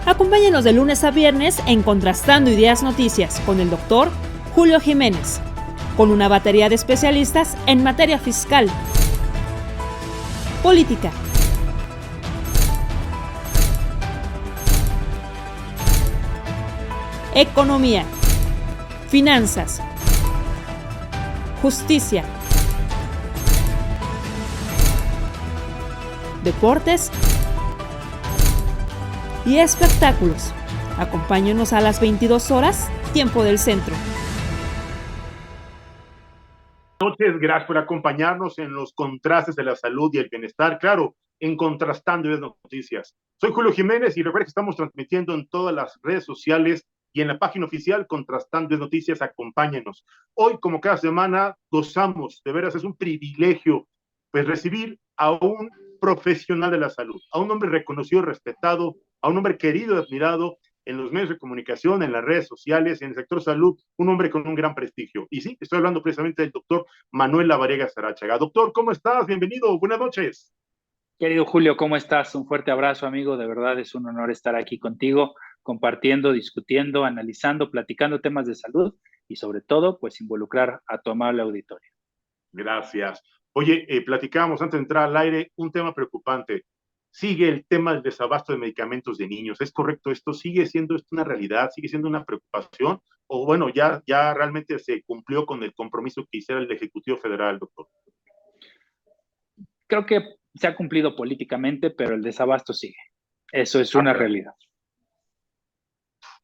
Acompáñenos de lunes a viernes en Contrastando Ideas Noticias con el doctor Julio Jiménez, con una batería de especialistas en materia fiscal, política, economía, finanzas, justicia, deportes y espectáculos. Acompáñenos a las 22 horas, tiempo del centro. Buenas noches, gracias por acompañarnos en los contrastes de la salud y el bienestar, claro, en Contrastando Ideas Noticias. Soy Julio Jiménez y recuerda que estamos transmitiendo en todas las redes sociales y en la página oficial Contrastando Ideas Noticias, acompáñenos. Hoy, como cada semana, gozamos, de veras es un privilegio, pues recibir a un profesional de la salud, a un hombre reconocido y respetado, a un hombre querido y admirado en los medios de comunicación, en las redes sociales, en el sector salud, un hombre con un gran prestigio. Y sí, estoy hablando precisamente del doctor Manuel Lavariega Sarachaga. Doctor, ¿cómo estás? Bienvenido, buenas noches. Querido Julio, ¿cómo estás? Un fuerte abrazo, amigo. De verdad es un honor estar aquí contigo, compartiendo, discutiendo, analizando, platicando temas de salud y sobre todo, pues involucrar a tu amable auditorio. Gracias. Oye, platicábamos antes de entrar al aire un tema preocupante. Sigue el tema del desabasto de medicamentos de niños. ¿Es correcto esto? ¿Sigue siendo esto una realidad? ¿Sigue siendo una preocupación? ¿O bueno, ya realmente se cumplió con el compromiso que hiciera el Ejecutivo Federal, doctor? Creo que se ha cumplido políticamente, pero el desabasto sigue. Eso es una realidad.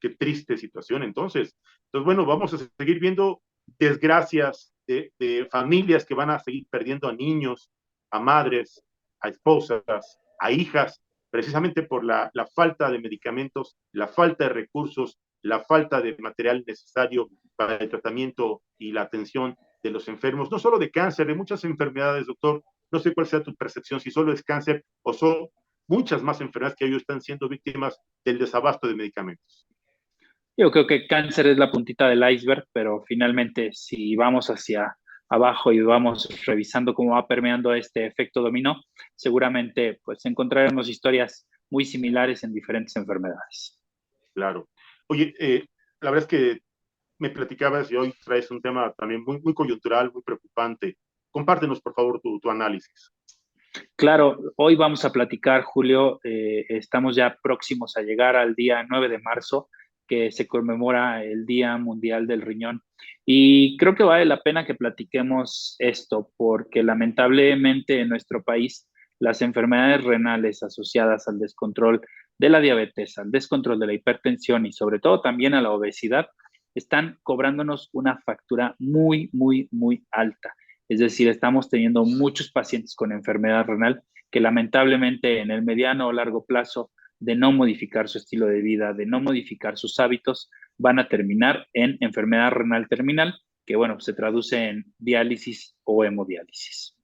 Qué triste situación, entonces. Entonces, bueno, vamos a seguir viendo desgracias de familias que van a seguir perdiendo a niños, a madres, a esposas, a hijas, precisamente por la falta de medicamentos, la falta de recursos, la falta de material necesario para el tratamiento y la atención de los enfermos, no solo de cáncer, de muchas enfermedades, doctor. No sé cuál sea tu percepción, si solo es cáncer o son muchas más enfermedades que ellos están siendo víctimas del desabasto de medicamentos. Yo creo que cáncer es la puntita del iceberg, pero finalmente si vamos hacia abajo y vamos revisando cómo va permeando este efecto dominó, seguramente pues encontraremos historias muy similares en diferentes enfermedades. Claro. Oye, la verdad es que me platicabas y hoy traes un tema también muy coyuntural, muy preocupante. Compártenos, por favor, tu análisis. Claro, hoy vamos a platicar, Julio, estamos ya próximos a llegar al día 9 de marzo, que se conmemora el Día Mundial del Riñón. Y creo que vale la pena que platiquemos esto, porque lamentablemente en nuestro país las enfermedades renales asociadas al descontrol de la diabetes, al descontrol de la hipertensión y sobre todo también a la obesidad, están cobrándonos una factura muy alta. Es decir, estamos teniendo muchos pacientes con enfermedad renal que lamentablemente en el mediano o largo plazo de no modificar su estilo de vida, de no modificar sus hábitos, van a terminar en enfermedad renal terminal, que bueno, se traduce en diálisis o hemodiálisis.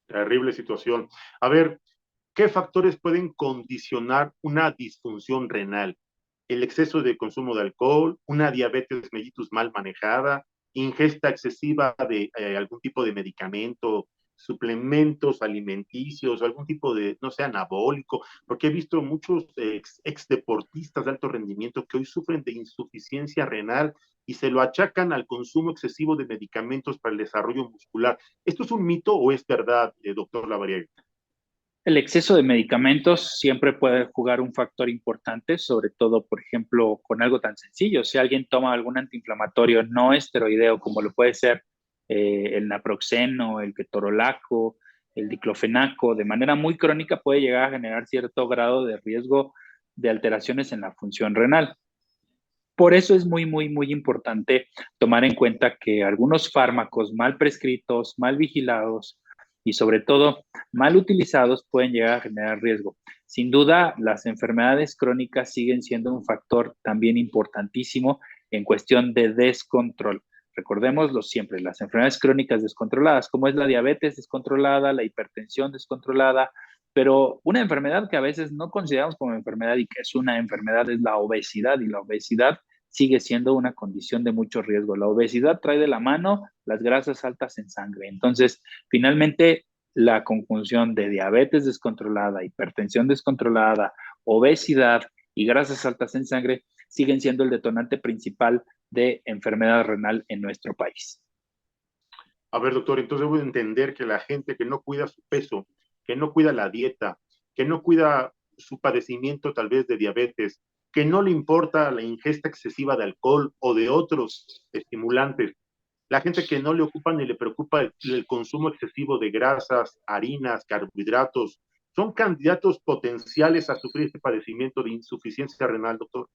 Terrible situación. A ver, ¿qué factores pueden condicionar una disfunción renal? El exceso de consumo de alcohol, una diabetes mellitus mal manejada, ingesta excesiva de algún tipo de medicamento, suplementos alimenticios, algún tipo de, no sé, anabólico, porque he visto muchos ex deportistas de alto rendimiento que hoy sufren de insuficiencia renal y se lo achacan al consumo excesivo de medicamentos para el desarrollo muscular. ¿Esto es un mito o es verdad, doctor Lavariega? El exceso de medicamentos siempre puede jugar un factor importante, sobre todo, por ejemplo, con algo tan sencillo. Si alguien toma algún antiinflamatorio no esteroideo, como lo puede ser el naproxeno, el ketorolaco, el diclofenaco, de manera muy crónica puede llegar a generar cierto grado de riesgo de alteraciones en la función renal. Por eso es muy importante tomar en cuenta que algunos fármacos mal prescritos, mal vigilados y sobre todo mal utilizados pueden llegar a generar riesgo. Sin duda, las enfermedades crónicas siguen siendo un factor también importantísimo en cuestión de descontrol. Recordémoslo siempre, las enfermedades crónicas descontroladas, como es la diabetes descontrolada, la hipertensión descontrolada, pero una enfermedad que a veces no consideramos como enfermedad y que es una enfermedad es la obesidad, y la obesidad sigue siendo una condición de mucho riesgo. La obesidad trae de la mano las grasas altas en sangre. Entonces, finalmente, la conjunción de diabetes descontrolada, hipertensión descontrolada, obesidad y grasas altas en sangre siguen siendo el detonante principal de enfermedad renal en nuestro país. A ver, doctor, entonces debo entender que la gente que no cuida su peso, que no cuida la dieta, que no cuida su padecimiento tal vez de diabetes, que no le importa la ingesta excesiva de alcohol o de otros estimulantes, la gente que no le ocupa ni le preocupa el consumo excesivo de grasas, harinas, carbohidratos, son candidatos potenciales a sufrir este padecimiento de insuficiencia renal, doctor.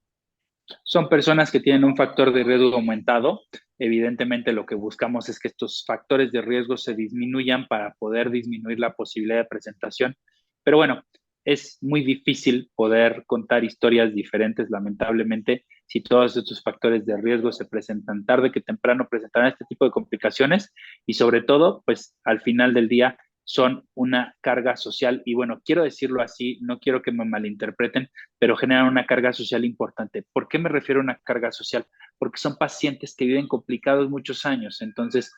Son personas que tienen un factor de riesgo aumentado. Evidentemente, lo que buscamos es que estos factores de riesgo se disminuyan para poder disminuir la posibilidad de presentación. Pero bueno, es muy difícil poder contar historias diferentes, lamentablemente, si todos estos factores de riesgo se presentan tarde que temprano, presentarán este tipo de complicaciones y sobre todo, pues al final del día son una carga social y bueno, quiero decirlo así, no quiero que me malinterpreten, pero generan una carga social importante. ¿Por qué me refiero a una carga social? Porque son pacientes que viven complicados muchos años, entonces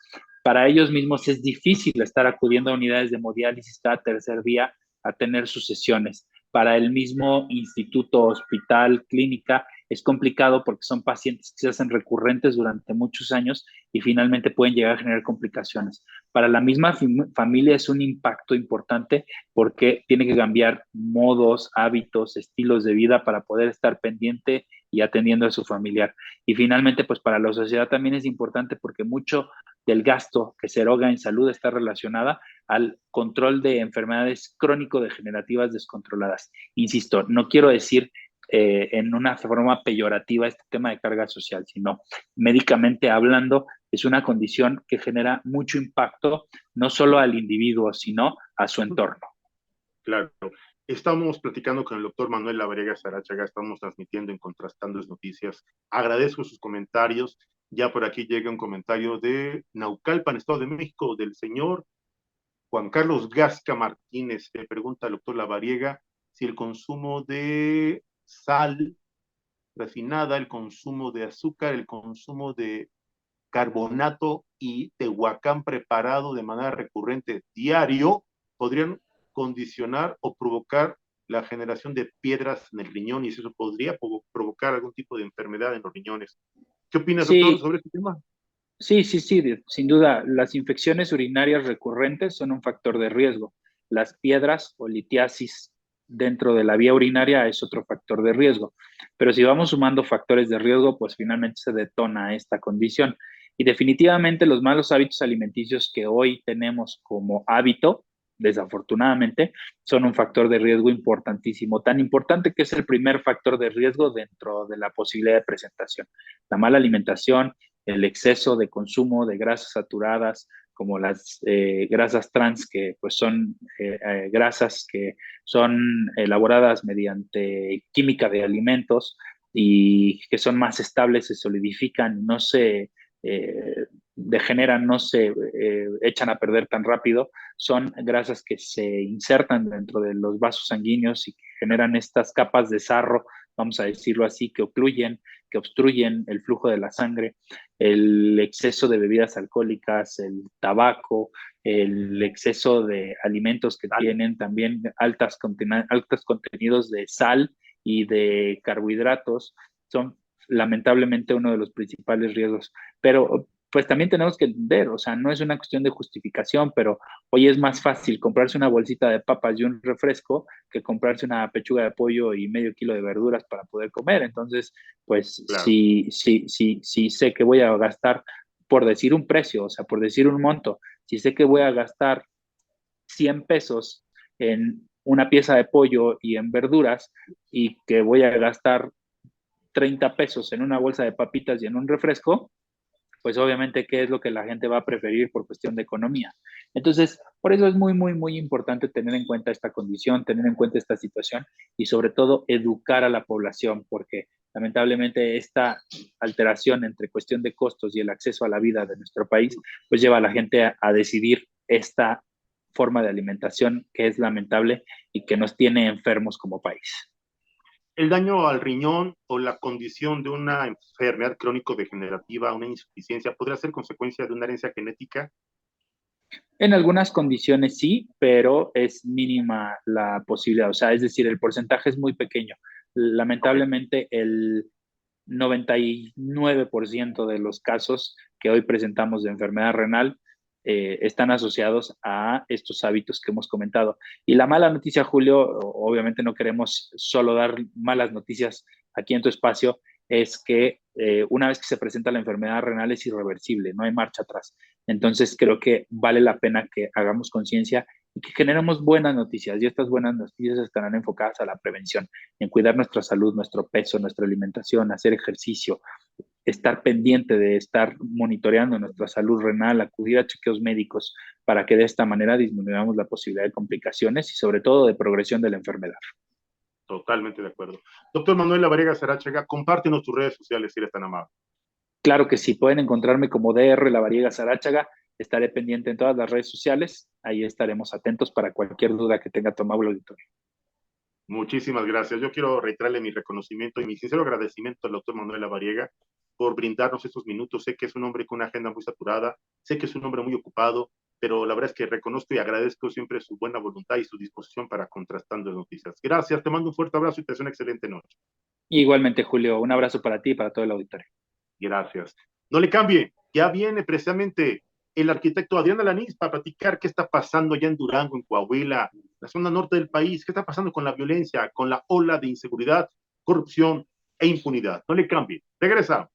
para ellos mismos es difícil estar acudiendo a unidades de hemodiálisis cada tercer día a tener sus sesiones. Para el mismo instituto, hospital, clínica, es complicado porque son pacientes que se hacen recurrentes durante muchos años y finalmente pueden llegar a generar complicaciones. Para la misma familia es un impacto importante porque tiene que cambiar modos, hábitos, estilos de vida para poder estar pendiente y atendiendo a su familiar. Y finalmente, pues para la sociedad también es importante porque mucho del gasto que se eroga en salud está relacionada al control de enfermedades crónico-degenerativas descontroladas. Insisto, no quiero decir en una forma peyorativa este tema de carga social, sino médicamente hablando, es una condición que genera mucho impacto, no solo al individuo, sino a su entorno. Claro. Estamos platicando con el doctor Manuel Lavariega Sarachaga, estamos transmitiendo en Contrastando Noticias. Agradezco sus comentarios. Ya por aquí llega un comentario de Naucalpan, Estado de México, del señor Juan Carlos Gasca Martínez. Le pregunta al doctor Lavariega si el consumo de sal refinada, el consumo de azúcar, el consumo de carbonato y tehuacán preparado de manera recurrente diario podrían condicionar o provocar la generación de piedras en el riñón y eso podría provocar algún tipo de enfermedad en los riñones. ¿Qué opinas, doctor, Sí, sobre este tema? sí, sin duda, las infecciones urinarias recurrentes son un factor de riesgo. Las piedras o litiasis dentro de la vía urinaria es otro factor de riesgo. Pero si vamos sumando factores de riesgo, pues finalmente se detona esta condición. Y definitivamente los malos hábitos alimenticios que hoy tenemos como hábito, desafortunadamente, son un factor de riesgo importantísimo, tan importante que es el primer factor de riesgo dentro de la posibilidad de presentación. La mala alimentación, el exceso de consumo de grasas saturadas, como las grasas trans, que pues son grasas que son elaboradas mediante química de alimentos y que son más estables, se solidifican, no se degeneran, no se echan a perder tan rápido, son grasas que se insertan dentro de los vasos sanguíneos y que generan estas capas de sarro, vamos a decirlo así, que obstruyen el flujo de la sangre, el exceso de bebidas alcohólicas, el tabaco, el exceso de alimentos que tienen también altos contenidos de sal y de carbohidratos, son lamentablemente uno de los principales riesgos. Pero pues también tenemos que ver, o sea, no es una cuestión de justificación, pero hoy es más fácil comprarse una bolsita de papas y un refresco que comprarse una pechuga de pollo y medio kilo de verduras para poder comer. Entonces, pues Claro. si sé que voy a gastar, por decir un precio, o sea, por decir un monto, si sé que voy a gastar 100 pesos en una pieza de pollo y en verduras y que voy a gastar 30 pesos en una bolsa de papitas y en un refresco, pues obviamente qué es lo que la gente va a preferir por cuestión de economía. Entonces, por eso es muy importante tener en cuenta esta condición, tener en cuenta esta situación y sobre todo educar a la población, porque lamentablemente esta alteración entre cuestión de costos y el acceso a la vida de nuestro país, pues lleva a la gente a decidir esta forma de alimentación que es lamentable y que nos tiene enfermos como país. El daño al riñón o la condición de una enfermedad crónico-degenerativa, una insuficiencia, podría ser consecuencia de una herencia genética. En algunas condiciones sí, pero es mínima la posibilidad, o sea, es decir, el porcentaje es muy pequeño. Lamentablemente, el 99% de los casos que hoy presentamos de enfermedad renal están asociados a estos hábitos que hemos comentado. Y la mala noticia, Julio, obviamente no queremos solo dar malas noticias aquí en tu espacio, es que una vez que se presenta la enfermedad renal es irreversible, no hay marcha atrás. Entonces creo que vale la pena que hagamos conciencia y que generemos buenas noticias. Y estas buenas noticias estarán enfocadas a la prevención, en cuidar nuestra salud, nuestro peso, nuestra alimentación, hacer ejercicio, estar pendiente de estar monitoreando nuestra salud renal, acudir a chequeos médicos para que de esta manera disminuyamos la posibilidad de complicaciones y sobre todo de progresión de la enfermedad. Totalmente de acuerdo. Doctor Manuel Lavariega Sarachaga, compártenos tus redes sociales si eres tan amable. Claro que sí, pueden encontrarme como DR Lavariega Sarachaga. Estaré pendiente en todas las redes sociales. Ahí estaremos atentos para cualquier duda que tenga tu amable auditorio. Muchísimas gracias. Yo quiero reiterarle mi reconocimiento y mi sincero agradecimiento al doctor Manuel Lavariega por brindarnos estos minutos. Sé que es un hombre con una agenda muy saturada, sé que es un hombre muy ocupado, pero la verdad es que reconozco y agradezco siempre su buena voluntad y su disposición para Contrastando Noticias. Gracias, te mando un fuerte abrazo y te deseo una excelente noche. Igualmente, Julio, un abrazo para ti y para todo el auditorio. Gracias. No le cambie, ya viene precisamente el arquitecto Adrián Alanís para platicar qué está pasando ya en Durango, en Coahuila, la zona norte del país, qué está pasando con la violencia, con la ola de inseguridad, corrupción e impunidad. No le cambie, regresamos.